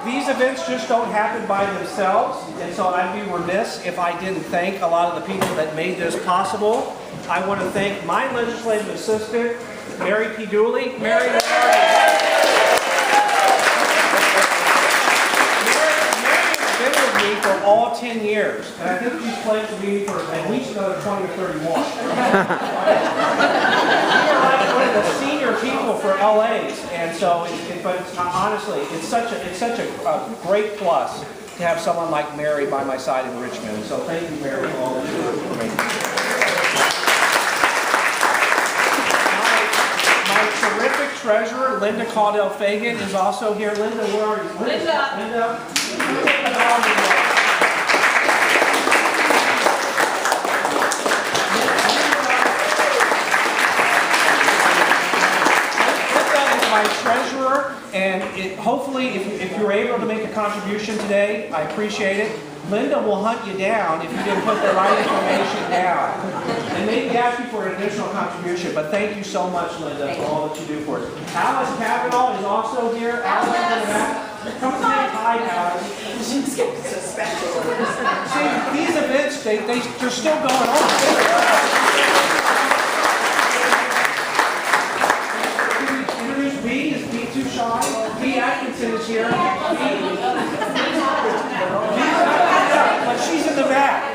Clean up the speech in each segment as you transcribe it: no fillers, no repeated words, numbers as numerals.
These events just don't happen by themselves, and so I'd be remiss if I didn't thank a lot of the people that made this possible. I want to thank my legislative assistant, Mary P. Dooley. Mary has been with me for all 10 years, and I think she's played with me for at least another 20 or 31. One of the senior people for LA's, and so, honestly, it's such a great plus to have someone like Mary by my side in Richmond. So thank you, Mary, for all that you do for me. My terrific treasurer, Linda Caudill Fagan, is also here. Linda, where are you? Linda. My treasurer, and hopefully if you're able to make a contribution today, I appreciate it. Linda will hunt you down if you didn't put the right information down. And maybe ask you for an additional contribution, but thank you so much, Linda, for all that you do for us. Alice Cavanaugh is also here. Alice, come say hi, Alice. She's getting suspected. See, these events, they're still going on. B. Atkinson is here. But she's in the back.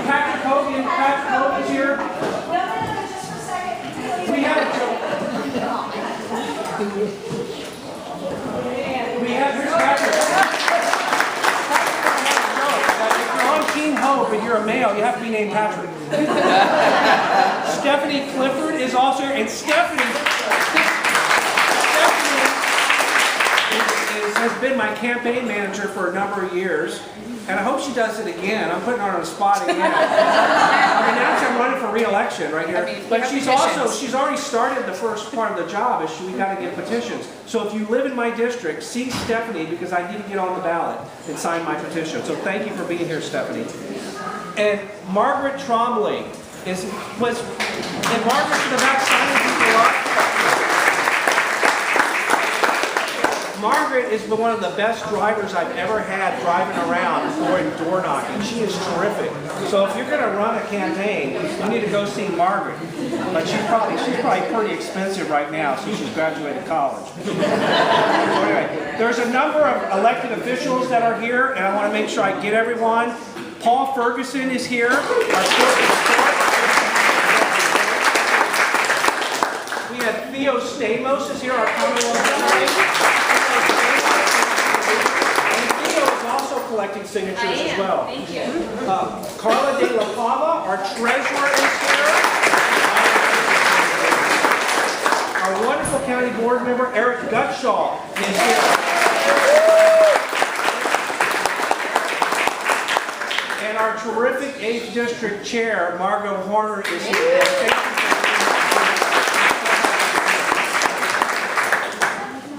Patrick Hogan is here. Just for a second. We have here's Patrick. If you're on Team Hope and you're a male, you have to be named Patrick. Stephanie Clifford is also here, and Stephanie has been my campaign manager for a number of years, and I hope she does it again. I'm putting her on the spot again. Now I'm running for re-election right here. But she's already started the first part of the job. Is we got to get petitions. So if you live in my district, see Stephanie, because I need to get on the ballot and sign my petition. So thank you for being here, Stephanie. And Margaret Trombley was Margaret in the back signing people up? Margaret has been one of the best drivers I've ever had driving around doing door knocking. She is terrific. So if you're going to run a campaign, you need to go see Margaret. But she's probably pretty expensive right now since she's graduated college. So anyway, there's a number of elected officials that are here, and I want to make sure I get everyone. Paul Ferguson is here. We have Theo Stamos is here, our Commonwealth attorney. Collecting signatures as well. Thank you. Carla de la Pava, our treasurer, is here. Our wonderful county board member, Eric Gutshaw, is here. And our terrific 8th District Chair, Margot Horner, is here.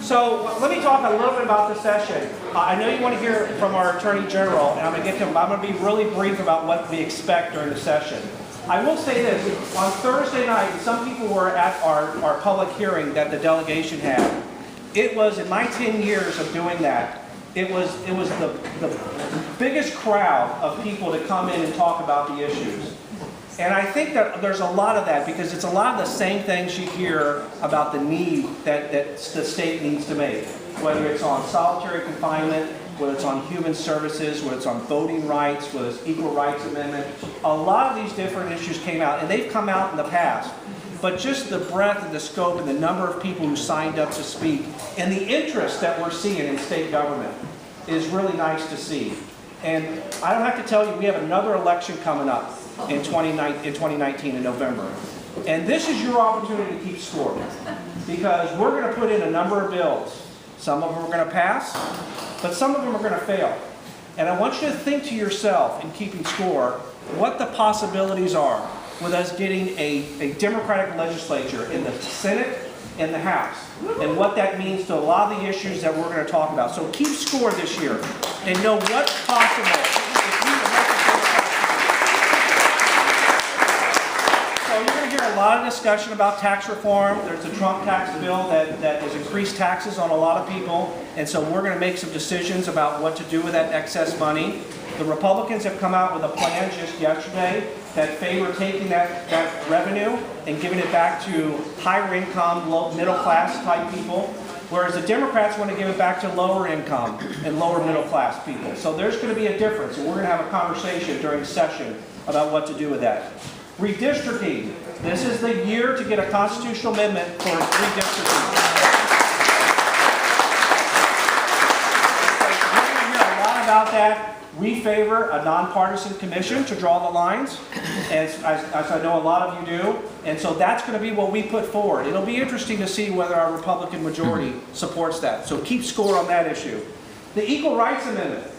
So let me talk a little bit about the session. I know you want to hear from our Attorney General, and I'm going to get to him, but I'm going to be really brief about what we expect during the session. I will say this, on Thursday night, some people were at our public hearing that the delegation had. It was, in my 10 years of doing that, it was the biggest crowd of people to come in and talk about the issues. And I think that there's a lot of that because it's a lot of the same things you hear about the need that the state needs to make. Whether it's on solitary confinement, whether it's on human services, whether it's on voting rights, whether it's equal rights amendment. A lot of these different issues came out, and they've come out in the past. But just the breadth and the scope and the number of people who signed up to speak and the interest that we're seeing in state government is really nice to see. And I don't have to tell you, we have another election coming up in 2019 in November. And this is your opportunity to keep score, because we're going to put in a number of bills. Some of them are going to pass, but some of them are going to fail. And I want you to think to yourself, in keeping score, what the possibilities are with us getting a Democratic legislature in the Senate and the House, and what that means to a lot of the issues that we're going to talk about. So keep score this year and know what's possible. So you're going to hear a lot of discussion about tax reform. There's a Trump tax bill that has increased taxes on a lot of people, and so we're going to make some decisions about what to do with that excess money. The Republicans have come out with a plan just yesterday that favor taking that revenue and giving it back to higher income, middle class type people, whereas the Democrats want to give it back to lower income and lower middle class people. So there's going to be a difference, and we're going to have a conversation during session about what to do with that. Redistricting. This is the year to get a constitutional amendment for redistricting. We're going to hear a lot about that. We favor a nonpartisan commission to draw the lines, as I know a lot of you do, and so that's going to be what we put forward. It'll be interesting to see whether our Republican majority supports that. So keep score on that issue. The Equal Rights Amendment.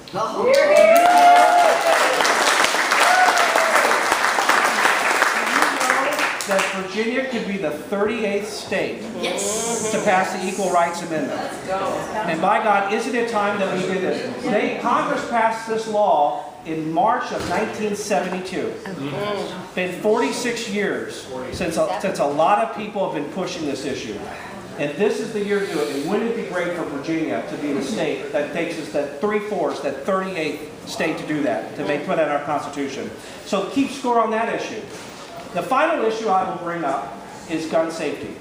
That Virginia could be the 38th state to pass the Equal Rights Amendment. And by God, isn't it time that we did this? Congress passed this law in March of 1972. Been 46 years since a lot of people have been pushing this issue. And this is the year to do it. And wouldn't it be great for Virginia to be the state that takes us that 3/4, that 38th state to do that, to put that in our Constitution. So keep score on that issue. The final issue I will bring up is gun safety.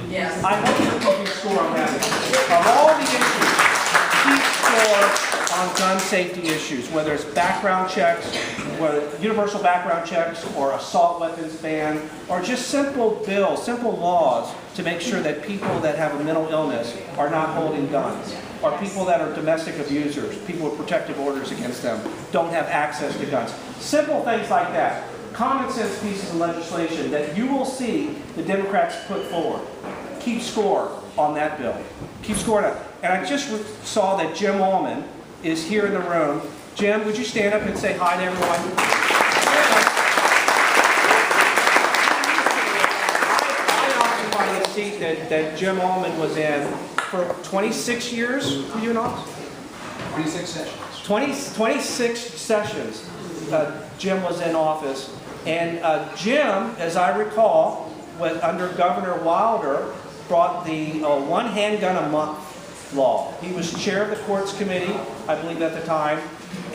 Yes. I hope you're keeping score on that issue. Of all the issues, keep score on gun safety issues, whether it's background checks, whether universal background checks, or assault weapons ban, or just simple bills, simple laws to make sure that people that have a mental illness are not holding guns, or people that are domestic abusers, people with protective orders against them, don't have access to guns. Simple things like that. Common sense pieces of legislation that you will see the Democrats put forward. Keep score on that bill. Keep score on it. And I just saw that Jim Allman is here in the room. Jim, would you stand up and say hi to everyone? I occupy the seat that Jim Allman was in for 26 years. Were you in office? 26 sessions. 26 sessions Jim was in office. And Jim, as I recall, was under Governor Wilder, brought the one handgun a month law. He was chair of the courts committee, I believe at the time.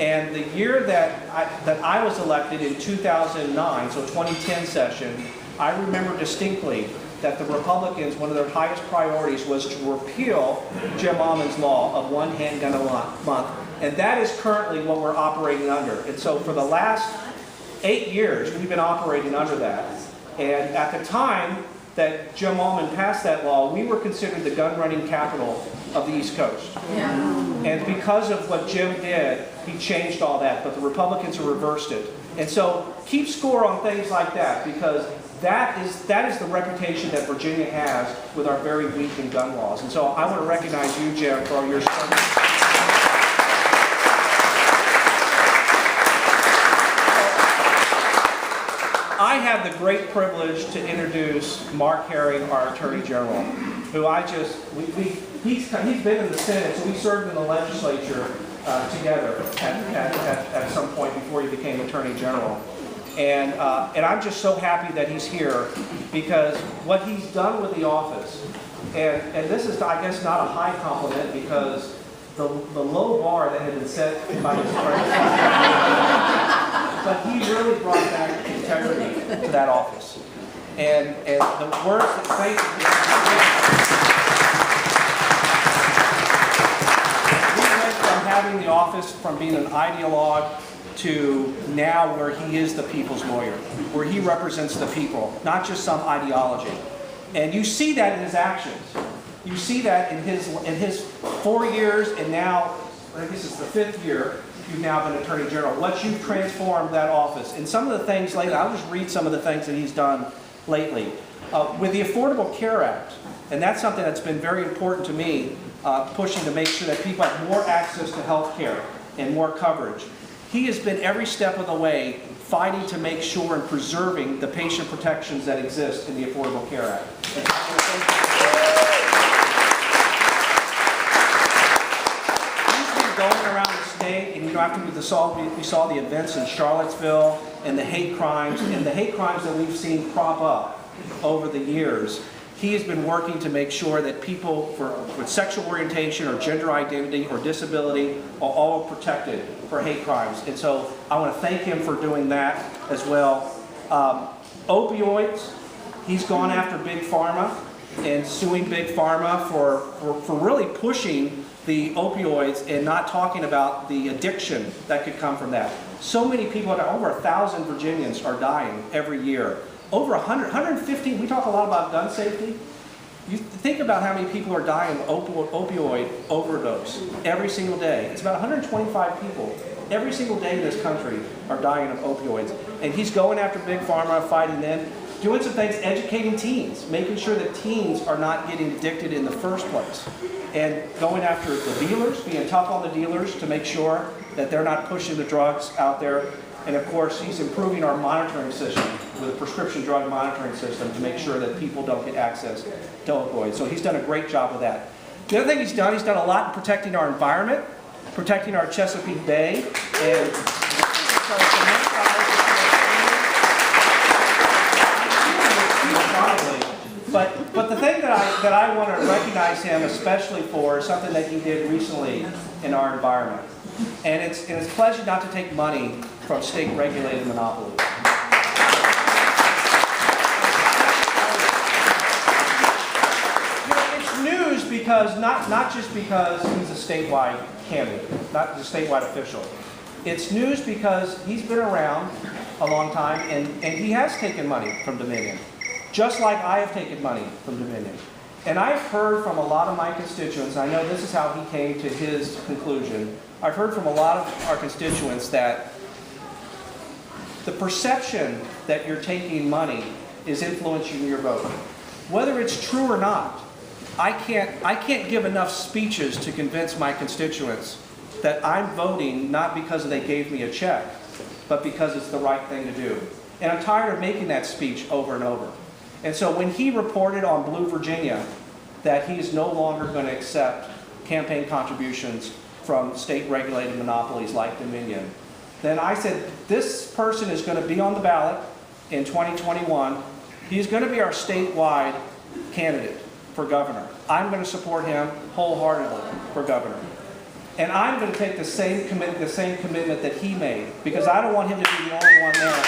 And the year that I was elected in 2009, so 2010 session, I remember distinctly that the Republicans, one of their highest priorities was to repeal Jim Allman's law of one handgun a month. And that is currently what we're operating under. And so for the last 8 years, we've been operating under that. And at the time that Jim Allman passed that law, we were considered the gun running capital of the East Coast. Yeah. And because of what Jim did, he changed all that, but the Republicans have reversed it. And so keep score on things like that, because that is the reputation that Virginia has with our very weak in gun laws. And so I want to recognize you, Jim, for your service. I have the great privilege to introduce Mark Herring, our Attorney General, who he's been in the Senate, so we served in the legislature together at some point before he became Attorney General. And I'm just so happy that he's here, because what he's done with the office, and this is, I guess, not a high compliment, because the low bar that had been set by his predecessor, but he really brought back integrity to that office. And the words that we went from having the office, from being an ideologue, to now where he is the people's lawyer, where he represents the people, not just some ideology. And you see that in his actions. You see that in his 4 years, and now, I guess it's the 5th year, you've now been Attorney General. What you've transformed that office. And some of the things lately, I'll just read some of the things that he's done lately. With the Affordable Care Act, and that's something that's been very important to me, pushing to make sure that people have more access to health care and more coverage. He has been every step of the way fighting to make sure and preserving the patient protections that exist in the Affordable Care Act. He's been going around the state, and you know, after we saw the events in Charlottesville and the hate crimes that we've seen crop up over the years, he has been working to make sure that people with sexual orientation or gender identity or disability are all protected for hate crimes. And so I want to thank him for doing that as well. Opioids, he's gone after Big Pharma and suing Big Pharma for really pushing the opioids and not talking about the addiction that could come from that. So many people, over 1,000 Virginians are dying every year. Over 150, we talk a lot about gun safety. You think about how many people are dying of opioid overdose every single day. It's about 125 people every single day in this country are dying of opioids. And he's going after Big Pharma, fighting them, doing some things, educating teens, making sure that teens are not getting addicted in the first place. And going after the dealers, being tough on the dealers to make sure that they're not pushing the drugs out there. And of course, he's improving our monitoring system with a prescription drug monitoring system to make sure that people don't get access to opioids. So he's done a great job with that. The other thing he's done a lot in protecting our environment, protecting our Chesapeake Bay, and But the thing that I want to recognize him especially for is something that he did recently in our environment. And it's pledging not to take money from state-regulated monopolies. It's news because, not just because he's a statewide candidate, not just a statewide official. It's news because he's been around a long time and he has taken money from Dominion. Just like I have taken money from Dominion. And I've heard from a lot of my constituents, and I know this is how he came to his conclusion, I've heard from a lot of our constituents that the perception that you're taking money is influencing your vote. Whether it's true or not, I can't give enough speeches to convince my constituents that I'm voting not because they gave me a check, but because it's the right thing to do. And I'm tired of making that speech over and over. And so when he reported on Blue Virginia that he's no longer going to accept campaign contributions from state-regulated monopolies like Dominion, then I said, this person is going to be on the ballot in 2021. He's going to be our statewide candidate for governor. I'm going to support him wholeheartedly for governor. And I'm going to take the same commitment that he made, because I don't want him to be the only one there.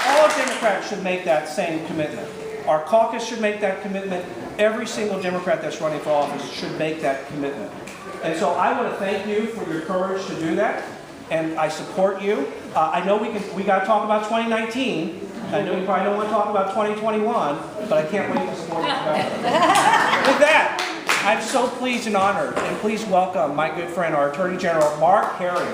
All Democrats should make that same commitment. Our caucus should make that commitment. Every single Democrat that's running for office should make that commitment. And so I want to thank you for your courage to do that. And I support you. I know we got to talk about 2019. I know you probably don't want to talk about 2021, but I can't wait to support you. With that, I'm so pleased and honored, and please welcome my good friend, our Attorney General, Mark Herring.